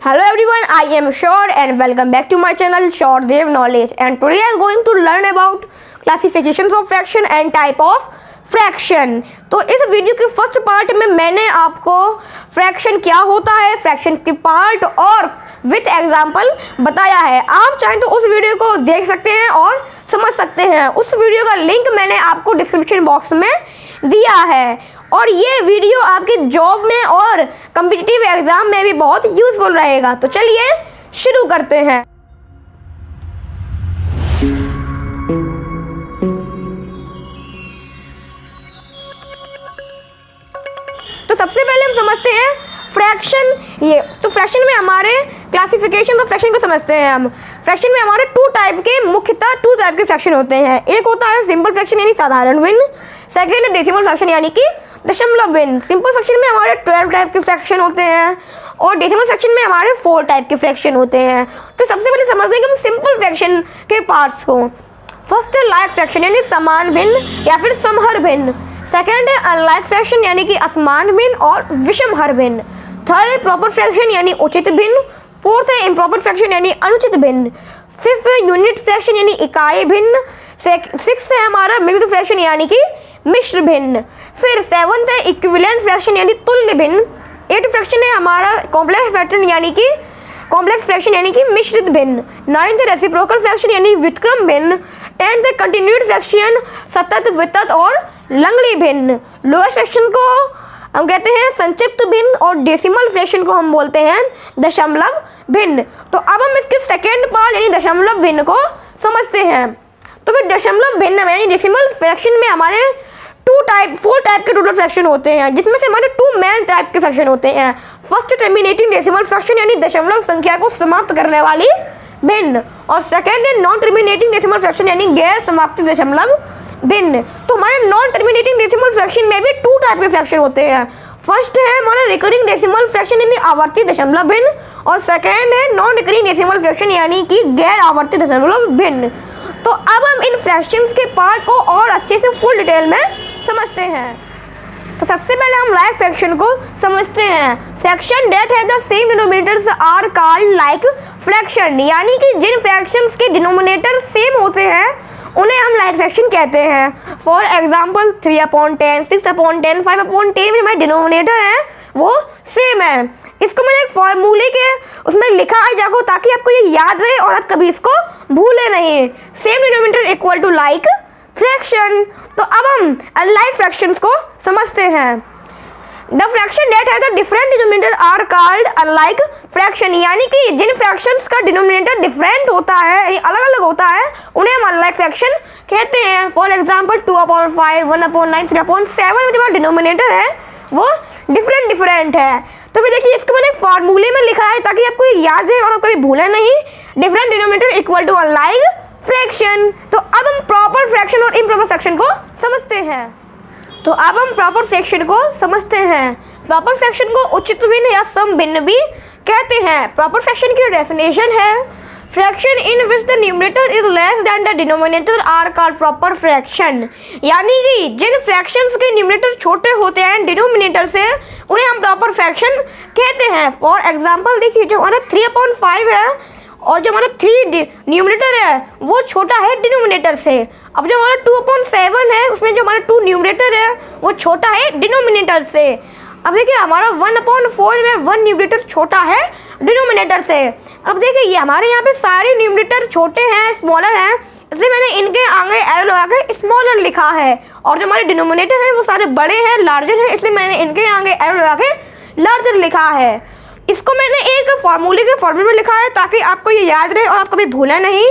Hello everyone, I am Shor and welcome back to my channel Shor Dev Knowledge, and today I am going to learn about classifications of fraction and type of fraction. तो इस video के first part में मैंने आपको fraction क्या होता है, fraction के पार्ट और विथ एग्जांपल बताया है। आप चाहें तो उस वीडियो को देख सकते हैं और समझ सकते हैं। उस वीडियो का लिंक मैंने आपको डिस्क्रिप्शन बॉक्स में दिया है और ये वीडियो आपके जॉब में और कॉम्पिटिटिव एग्ज़ाम में भी बहुत यूज़फुल रहेगा। तो चलिए शुरू करते हैं। तो सबसे पहले हम समझते हैं फ्रैक्शन। ये तो फ्रैक्शन में हमारे क्लासिफिकेशन ऑफ फ्रैक्शन को समझते हैं हम। फ्रैक्शन में हमारे मुख्यतः टू टाइप के फ्रैक्शन होते हैं। एक होता है सिंपल फ्रैक्शन यानी साधारण भिन्न, सेकेंड है डेसिमल फ्रैक्शन यानी कि दशमलव भिन्न। सिंपल फ्रैक्शन में हमारे 12 टाइप के फ्रैक्शन होते हैं और डेसिमल फ्रैक्शन में हमारे 4 टाइप के फ्रैक्शन होते हैं। तो सबसे पहले समझते हैं कि हम सिंपल फ्रैक्शन के पार्ट्स को। फर्स्ट है लाइक फ्रैक्शन यानी समान भिन्न या फिर समहर भिन्न। सेकेंड है अनलाइक फ्रैक्शन यानी कि असमान भिन्न और विषमहर भिन्न। थर्ड है प्रॉपर फ्रैक्शन यानी उचित भिन्न। फोर्थ है इम्प्रॉपर फ्रैक्शन यानी अनुचित भिन्न। फिफ्थ है यूनिट फ्रैक्शन यानी इकाई भिन्न। सिक्स्थ है हमारा मिक्स्ड फ्रैक्शन यानी कि मिश्र भिन्न। फिर सेवंथ है इक्विवेलेंट फ्रैक्शन यानी तुल्य भिन्न। एट फ्रैक्शन है हमारा कॉम्प्लेक्स फ्रैक्शन यानी कि मिश्रित भिन्न। नाइन्थ है रेसिप्रोकल फ्रैक्शन यानी व्युत्क्रम भिन्न। टेंथ है कंटिन्यूड फ्रैक्शन सतत, वितत और लंगड़ी भिन्न। लोएस्ट फ्रैक्शन को हम कहते हैं संक्षिप्त भिन्न और डेसिमल फ्रैक्शन को हम बोलते हैं दशमलव भिन्न। तो अब हम इसके सेकेंड पार्ट यानी दशमलव भिन्न को समझते हैं। तो फिर दशमलव भिन्न यानी डेसिमल फ्रैक्शन में हमारे 4 टाइप के टोटल फ्रैक्शन होते हैं, जिसमें से हमारे 2 मेन टाइप के फ्रैक्शन होते हैं। फर्स्ट टर्मिनेटिंग डेसिमल फ्रैक्शन यानी दशमलव संख्या को समाप्त करने वाली भिन्न, और सेकेंड है नॉन टर्मिनेटिंग डेसिमल फ्रैक्शन यानी गैर समाप्ति दशमलव भिन्न। तो हमारे नॉन टर्मिनेटिंग डेसिमल फ्रैक्शन में भी 2 टाइप के फ्रैक्शन होते हैं। फर्स्ट है हमारा रिकरिंग डेसिमल फ्रैक्शन यानी आवर्ती दशमलव भिन्न, और सेकेंड है नॉन रिकरिंग डेसिमल फ्रैक्शन यानी कि गैर आवर्ती दशमलव भिन्न। तो अब हम इन फ्रैक्शंस के पार्ट को और अच्छे से फुल डिटेल में समझते हैं। तो सबसे पहले हम लाइक फ्रैक्शन को समझते हैं। फ्रैक्शन डेट है the same denominators are called like fraction, यानी कि जिन फ्रैक्शंस के डिनोमिनेटर सेम होते हैं उन्हें हम लाइक फ्रैक्शन कहते हैं। फॉर एग्जाम्पल 3/10, 6/10, 5/10 में हमारे डिनोमिनेटर हैं वो सेम है। इसको मैंने एक फॉर्मूले के उसमें लिखा है जाको, ताकि आपको ये याद रहे और आप कभी इसको भूले नहीं। Same denominator equal to like fraction. तो अब हम अनलाइक फ्रैक्शंस को समझते हैं। द फ्रैक्शन डेट है the different denominator are called unlike fraction, यानी कि जिन फ्रैक्शंस का डिनोमिनेटर डिफरेंट होता है यानी अलग अलग होता है उन्हें हम अनलाइक फ्रैक्शन कहते हैं। फॉर एग्जाम्पल 2/5, 1/9, 3/7 में जो डिनोमिनेटर है वो डिफरेंट है। तो फिर देखिए इसको मैंने फार्मूले में लिखा है ताकि आपको याद रहे और आप कभी भूलें नहीं। Different denominator equal to unlike fraction. तो अब हम प्रॉपर फ्रैक्शन और इम्प्रॉपर फ्रैक्शन को समझते हैं। तो अब हम प्रॉपर फ्रैक्शन को समझते हैं। प्रॉपर फ्रैक्शन को उचित भिन्न या सम भिन्न भी कहते हैं। प्रॉपर फ्रैक्शन की डेफिनेशन है fraction in which the numerator is less than the denominator are called proper fraction, यानी कि जिन फ्रैक्शंस के न्यूमरेटर छोटे होते हैं डिनोमिनेटर से उन्हें हम प्रॉपर फ्रैक्शन कहते हैं। फॉर एग्जाम्पल देखिए जो हमारा 3/5 है और जो हमारा 3 न्यूमरेटर है वो छोटा है डिनोमिनेटर से। अब जो हमारा 2/7 है उसमें जो हमारा 2 न्यूमरेटर है वो छोटा है डिनोमिनेटर से। अब देखिए हमारा 1/4 में 1 न्यूमरेटर छोटा है डिनोमिनेटर से। अब देखिए ये हमारे यहाँ पे सारे न्यूमरेटर छोटे हैं, स्मॉलर हैं, इसलिए मैंने इनके आगे एरो लगा के स्मॉलर लिखा है, और जो हमारे डिनोमिनेटर हैं वो सारे बड़े हैं, लार्जर हैं, इसलिए मैंने इनके आगे एरो लगा के लार्जर लिखा है। इसको मैंने एक फॉर्मूले में लिखा है ताकि आपको ये याद रहे और आप कभी भूलें नहीं।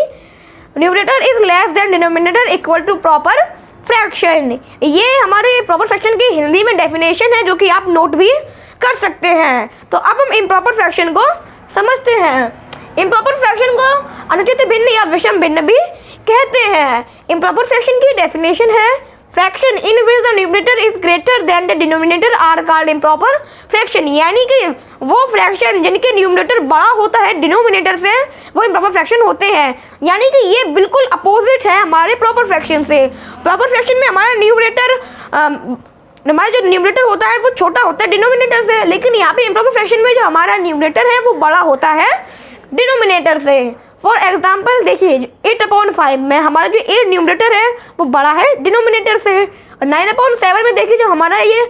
Numerator is less than denominator equal to proper fraction. ये हमारे प्रॉपर फ्रैक्शन की हिंदी में डेफिनेशन है जो कि आप नोट भी कर सकते हैं। तो अब हम इम्प्रॉपर फ्रैक्शन को समझते हैं। इम्प्रॉपर फ्रैक्शन को अनुचित भिन्न या विषम भिन्न भी कहते हैं। इम्प्रॉपर फ्रैक्शन की डेफिनेशन है fraction in which the numerator is greater than the denominator are called improper fraction, यानी कि वो फ्रैक्शन जिनके न्यूमरेटर बड़ा होता है डिनोमिनेटर से वो इम्प्रॉपर फ्रैक्शन होते हैं। यानी कि ये बिल्कुल अपोजिट है हमारे प्रॉपर फ्रैक्शन से। प्रॉपर फ्रैक्शन में हमारा न्यूमरेटर हमारा जो न्यूमरेटर होता है वो छोटा होता है डिनोमिनेटर से, लेकिन यहाँ पे इम्प्रॉपर फ्रैक्शन में जो हमारा न्यूमरेटर है वो बड़ा होता है डिनोमिनेटर से। फॉर एग्जाम्पल देखिए 8/5 में हमारा जो 8 न्यूमरेटर है वो बड़ा है डिनोमिनेटर से, और 9/7 में देखिए जो हमारा ये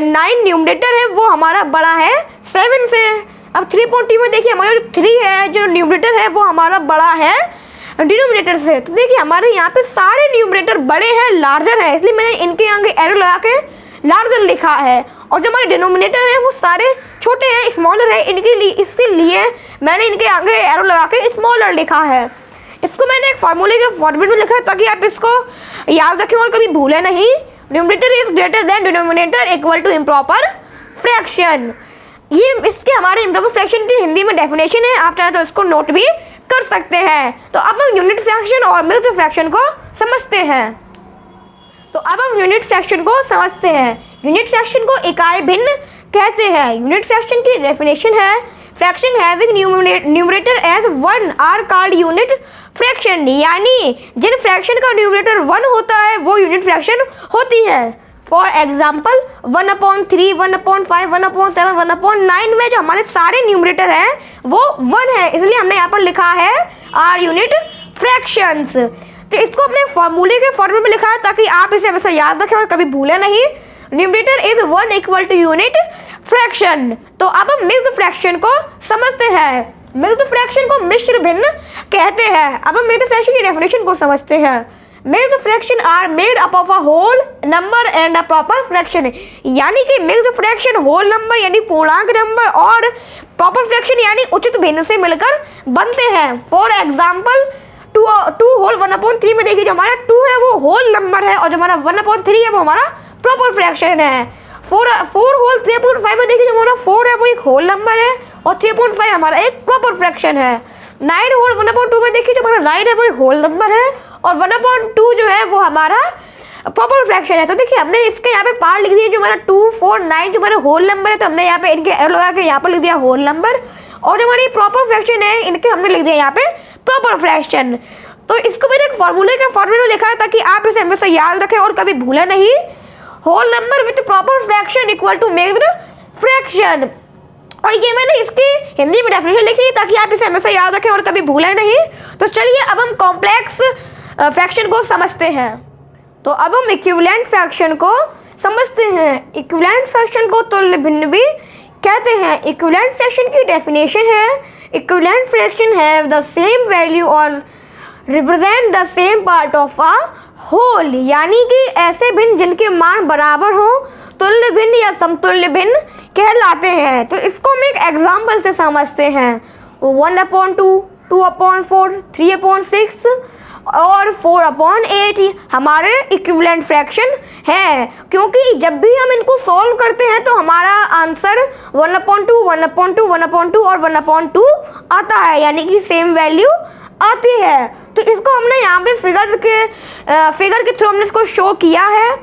9 न्यूमरेटर है वो हमारा बड़ा है 7 से। अब 3.2 में देखिए हमारा जो 3 है जो न्यूमरेटर है वो हमारा बड़ा है डिनोमिनेटर से। तो देखिए हमारे यहाँ पे सारे न्यूमरेटर बड़े हैं, लार्जर है, इसलिए मैंने इनके आगे एरो लगा के लार्जर लिखा है, और जो हमारे डिनोमिनेटर है वो सारे छोटे हैं, स्मॉलर है, इनके लिए इसीलिए मैंने इनके आगे एरो लगा के स्मॉलर लिखा है। इसको मैंने एक फार्मूले के फॉर्मेट में लिखा है ताकि आप इसको याद रखें और कभी भूलें नहीं। Numerator is greater than denominator equal to improper fraction. ये इसके हमारे इम्प्रॉपर फ्रैक्शन की हिंदी में डेफिनेशन है, आप चाहें तो इसको नोट भी कर सकते हैं। तो अब हम यूनिट फ्रैक्शन और मिक्स्ड फ्रैक्शन को समझते हैं। तो अब हम यूनिट फ्रैक्शन को समझते हैं। यूनिट फ्रैक्शन को इकाई भिन्न कहते हैं। यूनिट फ्रैक्शन की डेफिनेशन है fraction having numerator as 1 are called unit fraction, यानी जिन फ्रैक्शन का न्यूमरेटर 1 होता है वो यूनिट फ्रैक्शन होती है। फॉर एग्जाम्पल 1/3, 1/5, 1/7, 1/9 में जो हमारे सारे न्यूमरेटर हैं वो 1 है, इसलिए हमने यहाँ पर लिखा है आर यूनिट फ्रैक्शंस। तो इसको अपने फॉर्मूले के फॉर्मेट में लिखा है ताकि आप इसे हमेशा याद रखें और कभी भूलें नहीं। Numerator is 1 equal to unit fraction. तो अब हम मिक्स्ड फ्रैक्शन को समझते हैं। मिक्स्ड फ्रैक्शन को मिश्र भिन्न कहते हैं। अब हम मिक्स्ड फ्रैक्शन की डेफिनेशन को समझते हैं। Mixed fraction are made up of a whole number and a proper fraction, यानी कि मिक्स्ड फ्रैक्शन होल नंबर यानी पूर्णांक नंबर और प्रॉपर फ्रैक्शन यानी उचित भिन्न से मिलकर बनते हैं। फॉर एग्जाम्पल 2 होल 1/3 में देखिए जो हमारा 2 है वो होल नंबर है, और जो हमारा 1/3 है वो हमारा प्रॉपर फ्रैक्शन है। 4 होल 3/5 में देखिए जो हमारा 4 है वो एक होल नंबर है, और 3/5 हमारा एक प्रॉपर फ्रैक्शन है। 9 होल 1/2 में देखिए जो हमारा 9 है वो एक होल नंबर है, और 1/2 जो है वो हमारा प्रॉपर फ्रैक्शन है। तो देखिए हमने इसके यहाँ पे पार्ट लिख दिए जो हमारा 2, 4, 9 जो हमारा होल नंबर है, तो हमने यहाँ पे इनके एरो लगा के यहाँ पर लिख दिया होल नंबर, और जो हमारी प्रॉपर फ्रैक्शन है इनके हमने लिख दिया यहाँ पे प्रॉपर फ्रैक्शन। तो इसको मैंने एक फॉर्मूले के फॉर्मेट में लिखा है ताकि आप इसे हमेशा याद रखें और कभी भूलें नहीं। Whole number with proper fraction equal to mixed fraction, और ये मैंने इसकी हिंदी में डेफिनेशन लिखी ताकि आप इसे हमेशा याद रखें और कभी भूलें नहीं। तो चलिए अब हम कॉम्प्लेक्स फ्रैक्शन को समझते हैं। तो अब हम इक्विवेलेंट फ्रैक्शन को समझते हैं। इक्विवेलेंट फ्रैक्शन को तुल्य भिन्न भी कहते हैं। इक्विवेलेंट फ्रैक्शन की डेफिनेशन है equivalent fraction have the same value और represent the same part of a whole, यानी कि ऐसे भिन्न जिनके मान बराबर हो तुल्य भिन्न या समतुल्य भिन्न कहलाते हैं। तो इसको हम एक एग्जाम्पल से समझते हैं। 1/2, 2/4, 3/6 और 4/8 हमारे इक्विवेलेंट फ्रैक्शन है, क्योंकि जब भी हम इनको सॉल्व करते हैं तो हमारा आंसर 1/2, 1/2, 1/2 और 1/2 आता है, यानी कि सेम वैल्यू आती है। तो इसको हमने यहाँ पे फिगर के थ्रू हमने इसको शो किया है,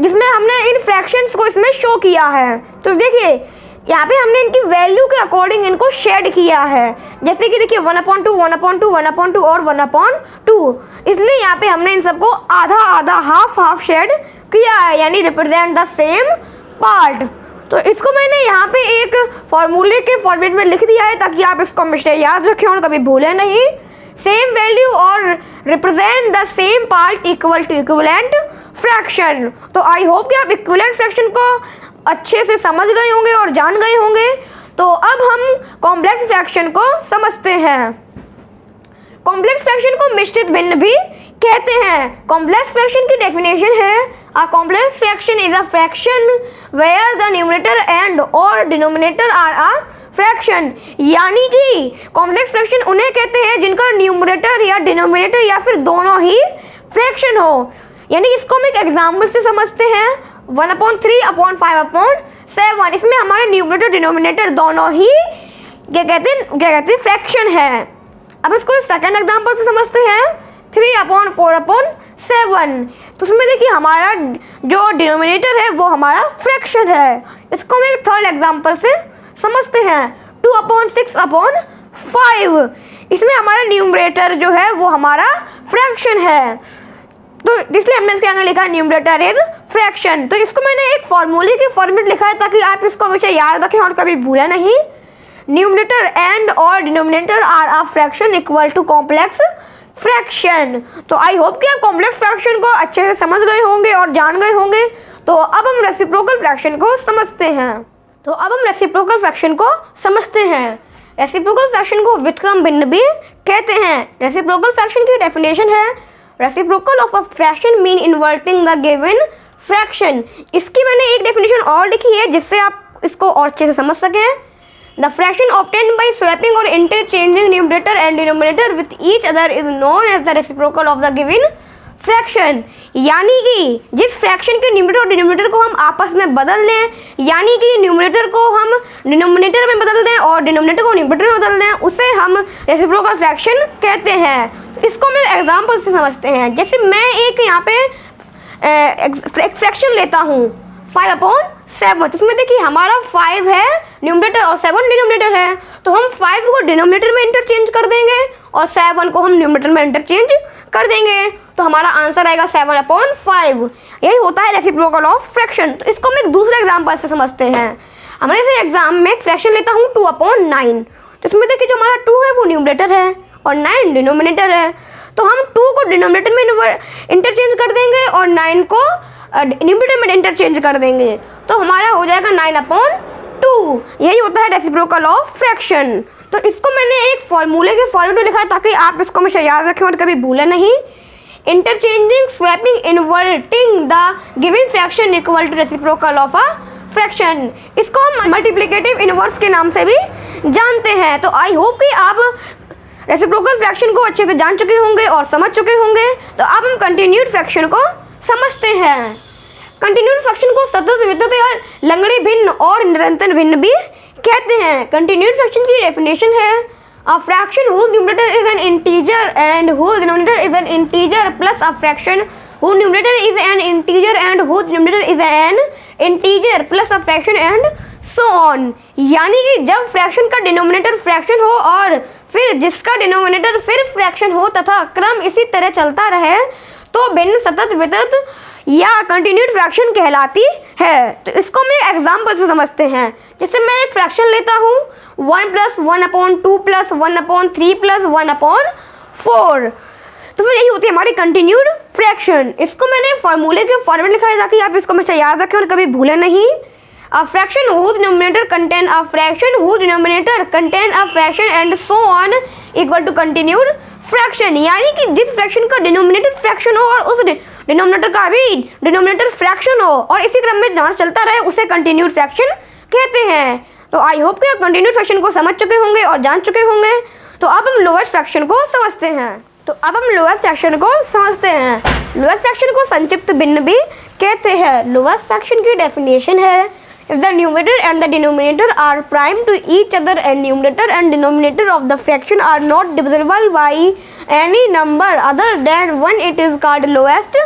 जिसमें हमने इन फ्रैक्शंस को इसमें शो किया है। तो देखिए यहाँ पे हमने इनकी वैल्यू के अकॉर्डिंग इनको शेड किया है, जैसे कि देखिए 1/2, 1/2, 1/2 और 1/2, इसलिए यहाँ पे हमने इन सबको आधा आधा हाफ शेड किया है, यानी रिप्रेजेंट द सेम पार्ट। तो इसको मैंने यहाँ पे एक फॉर्मूले के फॉर्मेट में लिख दिया है ताकि आप इसको हमेशा याद रखें और कभी भूलें नहीं। सेम वैल्यू और represent the same part equal to equivalent fraction. तो आई होप कि आप इक्विवेलेंट फ्रैक्शन को अच्छे से समझ गए होंगे और जान गए होंगे। तो अब हम कॉम्प्लेक्स फ्रैक्शन को समझते हैं। कॉम्प्लेक्स फ्रैक्शन को मिश्रित भिन्न भी कहते हैं। कॉम्प्लेक्स फ्रैक्शन की डेफिनेशन है a complex fraction is a fraction where the numerator and और डिनोमिनेटर आर अ फ्रैक्शन, यानी कि कॉम्प्लेक्स फ्रैक्शन उन्हें कहते हैं जिनका न्यूमरेटर या डिनोमिनेटर या फिर दोनों ही फ्रैक्शन हो। यानी इसको हम एक एग्जाम्पल से समझते हैं। 1/3/5/7 इसमें हमारे न्यूमरेटर डिनोमिनेटर दोनों ही क्या कहते हैं फ्रैक्शन है। अब इसको सेकंड एग्जाम्पल से समझते हैं 3/4/7। तो उसमें देखिए हमारा जो डिनोमिनेटर है वो हमारा फ्रैक्शन है। इसको हम एक थर्ड एग्जाम्पल से समझते हैं 2/6/5। इसमें हमारा न्यूमरेटर जो है वो हमारा फ्रैक्शन है, तो इसलिए हमने इसके आगे लिखा न्यूमरेटर इज फ्रैक्शन। तो इसको मैंने एक फॉर्मूले के फॉर्मेट लिखा है ताकि आप इसको हमेशा याद रखें और कभी भूलें नहीं। न्यूमरेटर एंड और denominator are a fraction equal to complex fraction. तो आई होप कि आप कॉम्प्लेक्स फ्रैक्शन को अच्छे से समझ गए होंगे और जान गए होंगे। तो अब हम रेसिप्रोकल फ्रैक्शन को समझते हैं। रेसिप्रोकल फ्रैक्शन को व्युत्क्रम भिन्न भी कहते हैं। रेसिप्रोकल फ्रैक्शन की डेफिनेशन है reciprocal of a fraction mean inverting the given fraction. इसकी मैंने एक डेफिनेशन और लिखी है जिससे आप इसको और अच्छे से समझ सकें। The fraction obtained by swapping और interchanging numerator and denominator with each other is known as the reciprocal of the given fraction. यानी कि जिस फ्रैक्शन के न्यूमरेटर और डिनोमिनेटर को हम आपस में बदल दें, यानी कि न्यूमरेटर को हम डिनोमिनेटर में बदल दें और डिनोमिनेटर को न्यूमरेटर में बदल दें, उसे हम रेसिप्रोकल फ्रैक्शन कहते हैं। इसको हम एग्जाम्पल से समझते हैं। जैसे मैं एक यहाँ पे एक फ्रैक्शन लेता हूँ 5/7। इसमें देखिए हमारा 5 है न्यूमरेटर और 7 डिनोमिनेटर है। तो हम 5 को डिनोमिनेटर में इंटरचेंज कर देंगे और 7 को हम न्यूमरेटर में इंटरचेंज कर देंगे। तो हमारा आंसर आएगा 7/5। यही होता है रेसिप्रोकल ऑफ फ्रैक्शन। तो इसको हम एक दूसरे एग्जाम्पल से समझते हैं। हमारे से एग्जाम में एक फ्रैक्शन लेता हूँ 2/9। तो इसमें देखिए जो हमारा 2 है वो न्यूमरेटर है और 9 डिनोमिनेटर है। तो हम 2 को डिनोमिनेटर में इंटरचेंज कर देंगे और 9 को न्यूमरेटर में इंटरचेंज कर देंगे। तो हमारा हो जाएगा 9/2। यही होता है रेसिप्रोकल ऑफ फ्रैक्शन। तो इसको मैंने एक फॉर्मूले के फॉर्मेट में लिखा है ताकि आप इसको हमेशा याद रखें और कभी भूलें नहीं। Interchanging swapping inverting the given fraction equal to reciprocal of a fraction. इसको हम मल्टीप्लिकेटिव इनवर्स के नाम से भी जानते हैं। तो आई होप कि आप रेसिप्रोकल फ्रैक्शन को अच्छे से जान चुके होंगे और समझ चुके होंगे। तो अब हम कंटिन्यूड फ्रैक्शन को समझते हैं। कंटिन्यूड फ्रैक्शन को सतत, वितत या लंगड़े भिन्न और निरंतर भिन्न भी कहते हैं। कंटिन्यूड फ्रैक्शन की डेफिनेशन है a fraction whose numerator is an integer and whose denominator is an integer plus a fraction whose numerator is an integer and whose denominator is an integer plus a fraction and so on। यानी कि जब fraction का denominator fraction हो और फिर जिसका denominator फिर fraction हो तथा क्रम इसी तरह चलता रहे तो भिन्न, सतत, वितत या कंटिन्यूड फ्रैक्शन कहलाती है। तो इसको हम एग्जाम्पल से समझते हैं। जैसे मैं एक फ्रैक्शन लेता हूँ 1 + 1/2 + 1/3 + 1/4। तो फिर यही होती है हमारी कंटिन्यूड फ्रैक्शन। इसको मैंने फॉर्मूले के फॉर्मेट लिखा है ताकि आप इसको हमेशा याद रखें और कभी भूलें नहीं। A fraction whose numerator contain a fraction whose denominator contain a fraction and so on equal to continued fraction. यानी कि जिस फ्रैक्शन का डिनोमिनेटर फ्रैक्शन हो और उस डिनोमिनेटर का भी डिनोमिनेटर फ्रैक्शन हो और इसी क्रम में जहाँ चलता रहे उसे कंटिन्यूड फ्रैक्शन कहते हैं। तो आई होप कि आप कंटिन्यूड फ्रैक्शन को समझ चुके होंगे और जान चुके होंगे। तो अब हम लोएस्ट फ्रैक्शन को समझते हैं। लोएस्ट फ्रैक्शन को संक्षिप्त भिन्न भी कहते हैं। लोएस्ट फ्रैक्शन की डेफिनेशन है if the numerator and the denominator are prime to each other and numerator and denominator of the fraction are not divisible by any number other than 1 it is called lowest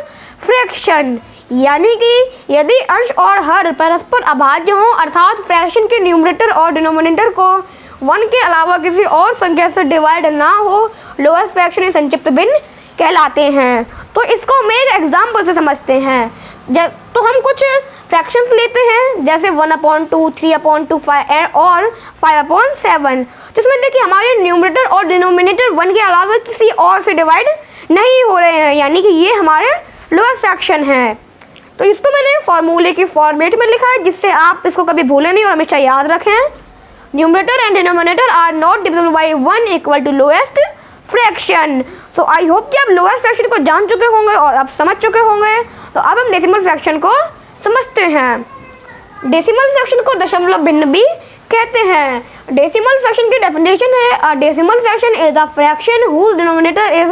fraction। यानी कि यदि अंश और हर परस्पर अभाज्य हों अर्थात fraction के न्यूमरेटर और डिनोमिनेटर को 1 के अलावा किसी और संख्या से डिवाइड ना हो लोएस्ट फ्रैक्शन संक्षिप्त भिन्न कहलाते हैं। तो इसको हम एक एग्जाम्पल से समझते हैं। तो हम कुछ फ्रैक्शंस लेते हैं जैसे 1/2, 3/2, 5 और 5/7। तो इसमें देखिए हमारे न्यूमरेटर और डिनोमिनेटर 1 के अलावा किसी और से डिवाइड नहीं हो रहे हैं, यानी कि ये हमारे लोएस्ट फ्रैक्शन है। तो इसको मैंने फॉर्मूले के फॉर्मेट में लिखा है जिससे आप इसको कभी भूलें नहीं और हमेशा याद रखें। Numerator and denominator are not divisible by 1 equal to lowest fraction. So I hope कि आप लोएस्ट फ्रैक्शन को जान चुके होंगे और आप समझ चुके होंगे। तो अब हम डेसिमल फ्रैक्शन को समझते हैं। डेसिमल फ्रैक्शन को दशमलव भिन्न भी कहते हैं। डेसिमल फ्रैक्शन की डेफिनेशन है a decimal fraction is a fraction whose denominator is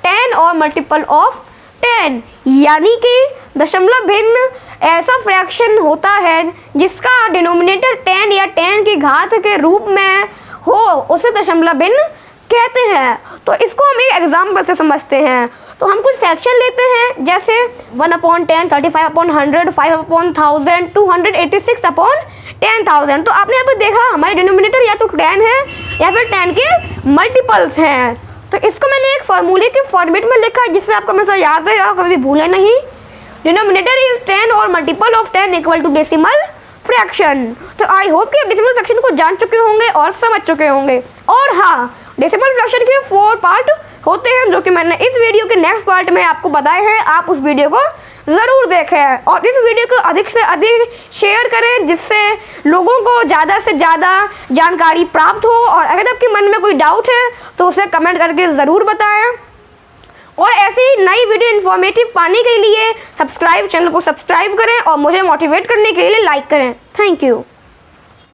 10 और मल्टीपल ऑफ 10। यानी कि दशमलव भिन्न ऐसा फ्रैक्शन होता है जिसका डिनोमिनेटर 10 या 10 की घात के रूप में हो, उसे दशमलव भिन्न कहते हैं। तो इसको हम एक एग्जाम्पल से समझते हैं। तो हम कुछ फ्रैक्शन लेते हैं जैसे 1/10, 35/100, 5/1000, 286/10,000। तो आपने यहाँ पर देखा हमारे डिनोमिनेटर या तो 10 है या फिर 10 के मल्टीपल्स हैं। तो इसको मैंने एक फॉर्मूले के फॉर्मेट में लिखा है जिससे आपको हमेशा याद रहे और कभी भूले नहीं। डिनोमिनेटर इज 10 और multiple of 10 equal to decimal fraction. तो आई होप कि आप डेसिमल फ्रैक्शन को जान चुके होंगे और समझ चुके होंगे। और हाँ, डेसिमल फ्रैक्शन के 4 पार्ट होते हैं जो कि मैंने इस वीडियो के नेक्स्ट पार्ट में आपको बताए हैं। आप उस वीडियो को ज़रूर देखें और इस वीडियो को अधिक से अधिक शेयर करें जिससे लोगों को ज़्यादा से ज़्यादा जानकारी प्राप्त हो। और अगर आपके मन में कोई डाउट है तो उसे कमेंट करके ज़रूर बताएं। और ऐसी ही नई वीडियो इन्फॉर्मेटिव पाने के लिए चैनल को सब्सक्राइब करें और मुझे मोटिवेट करने के लिए लाइक करें। Thank you.